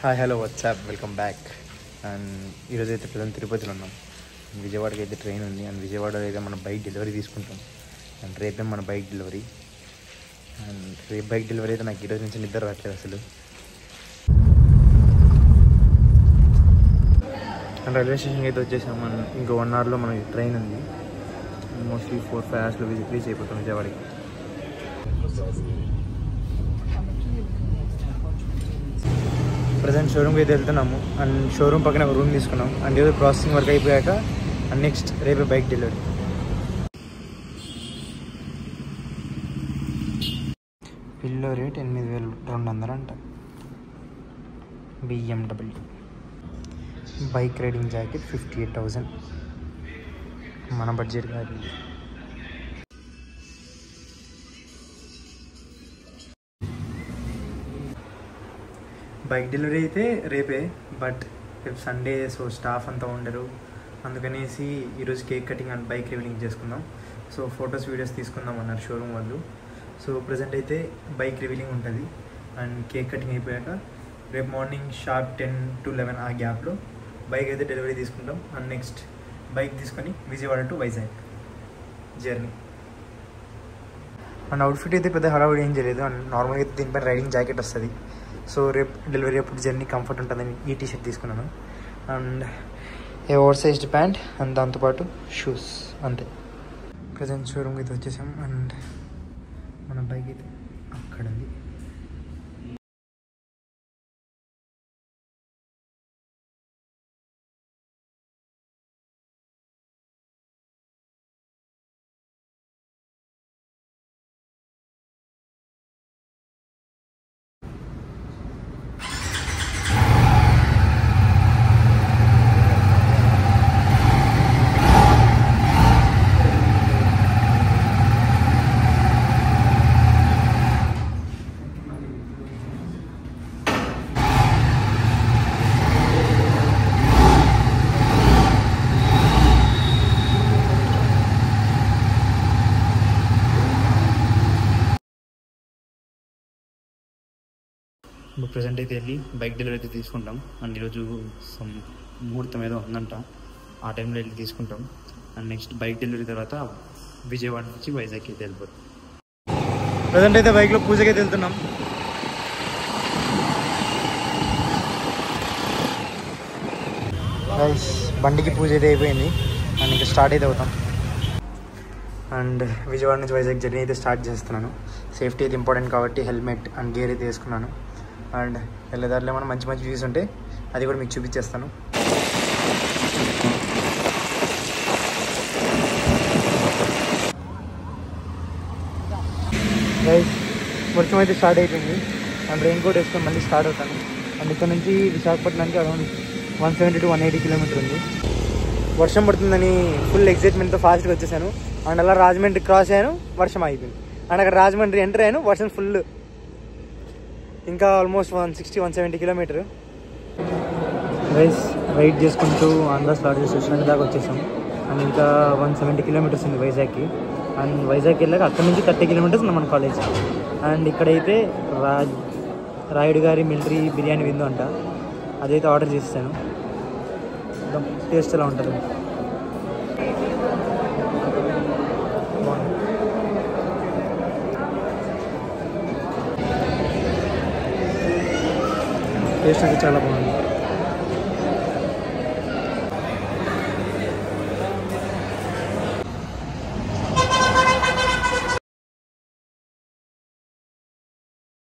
Hi hello WhatsApp welcome back. And ఈరోజు అయితే present తిరుపతిలో ఉన్నాం. విజయవాడకి అయితే ట్రైన్ ఉంది. అండ్ విజయవాడలో అయితే మనం బైక్ డెలివరీ తీసుకుంటాం. అండ్ రేపే మన బైక్ డెలివరీ. అండ్ రేపు బైక్ డెలివరీ అయితే నాకు ఈరోజు నుంచి నిద్ర రావట్లేదు అసలు. అండ్ రైల్వే స్టేషన్కి అయితే వచ్చేసాం. ఇంకో 1 అవర్లో మనకి ట్రైన్ ఉంది. మోస్ట్లీ 4-5 అవర్స్లో రీచ్ అయిపోతాం విజయవాడకి. ప్రజెంట్ షోరూమ్కి అయితే వెళ్తున్నాము. అండ్ షోరూమ్ పక్కన ఒక రూమ్ తీసుకున్నాం. అండ్ ఏదో ప్రాసెసింగ్ వర్క్ అయిపోయాక అండ్ నెక్స్ట్ రేపే బైక్ డెలివరీ. పిల్లో రేట్ 8,200 అంట. BMW bike riding jacket 58,000. మన బడ్జెట్ కాదు. బైక్ డెలివరీ అయితే రేపే, బట్ రేపు సండే, సో స్టాఫ్ అంతా ఉండరు. అందుకనేసి ఈరోజు cake cutting and bike revealing చేసుకుందాం. సో ఫొటోస్ వీడియోస్ తీసుకుందాం అన్నారు షోరూమ్ వాళ్ళు. సో ప్రజెంట్ అయితే బైక్ రివీలింగ్ ఉంటుంది. అండ్ కేక్ కటింగ్ అయిపోయాక రేపు మార్నింగ్ షార్ప్ 10 to 11 ఆ గ్యాప్లో బైక్ అయితే డెలివరీ తీసుకుంటాం. అండ్ నెక్స్ట్ బైక్ తీసుకొని Vijayawada to Vizag journey. And outfit అయితే పెద్ద హడావుడి ఏం చేయలేదు. అండ్ నార్మల్గా అయితే దీనిపైన రైడింగ్ జాకెట్ వస్తుంది. సో రేపు డెలివరీ అప్పుడు జర్నీ కంఫర్ట్ ఉంటుందని ఈ టీషర్ట్ తీసుకున్నాను. And A over sized pant and దాంతోపాటు షూస్, అంతే. ప్రజెంట్ షోరూమ్కి అయితే వచ్చేసాం. అండ్ మన బైక్ అయితే అక్కడ ఉంది. ఇప్పుడు ప్రజెంట్ అయితే వెళ్ళి బైక్ డెలివరీ అయితే తీసుకుంటాం. అండ్ ఈరోజు ముహూర్తం ఏదో ఉందంట, ఆ టైంలో వెళ్ళి తీసుకుంటాం. అండ్ నెక్స్ట్ బైక్ డెలివరీ తర్వాత విజయవాడ నుంచి వైజాగ్కి అయితే వెళ్ళిపోతాం. ప్రజెంట్ అయితే బైక్లో పూజకి అయితే వెళ్తున్నాం. బండికి పూజ అయితే అయిపోయింది. అండ్ ఇంకా స్టార్ట్ అయితే అవుతాం. అండ్ విజయవాడ నుంచి వైజాగ్ జర్నీ అయితే స్టార్ట్ చేస్తున్నాను. సేఫ్టీ అయితే ఇంపార్టెంట్ కాబట్టి హెల్మెట్ అండ్ గేర్ అయితే వేసుకున్నాను. అండ్ వెళ్ళేదారిలో ఏమైనా మంచి మంచి వ్యూస్ ఉంటే అది కూడా మీకు చూపించేస్తాను. వర్షం అయితే స్టార్ట్ అయిపోయింది. అండ్ రెయిన్ కోట్ వేసుకొని మళ్ళీ స్టార్ట్ అవుతాను. అండ్ ఇక్కడ నుంచి విశాఖపట్నానికి అరౌండ్ 170 to 180 కిలోమీటర్ ఉంది. వర్షం పడుతుందని ఫుల్ ఎక్సైట్మెంట్తో ఫాస్ట్గా వచ్చేసాను. అండ్ అలా రాజమండ్రి క్రాస్ అయ్యాను, వర్షం ఆగిపోయింది. అండ్ అక్కడ రాజమండ్రి ఎంటర్ అయ్యాను, వర్షం ఫుల్. ఇంకా ఆల్మోస్ట్ 160-170 కిలోమీటర్ రైడ్ చేసుకుంటూ ఆంధ్ర స్టార్ట్ చేసి వచ్చినట్టు దాకా వచ్చేసాం. అండ్ ఇంకా 170 కిలోమీటర్స్ ఉంది వైజాగ్కి. అండ్ వైజాగ్కి వెళ్ళాక అక్కడ నుంచి 30 కిలోమీటర్స్ ఉంది మన కాలేజ్. అండ్ ఇక్కడైతే రాయుడు గారి మిలిటరీ బిర్యానీ విందు అంట, అదైతే ఆర్డర్ చేస్తాను. టేస్ట్ ఎలా ఉంటుంది. టేస్ట్ అయితే చాలా బాగుంది.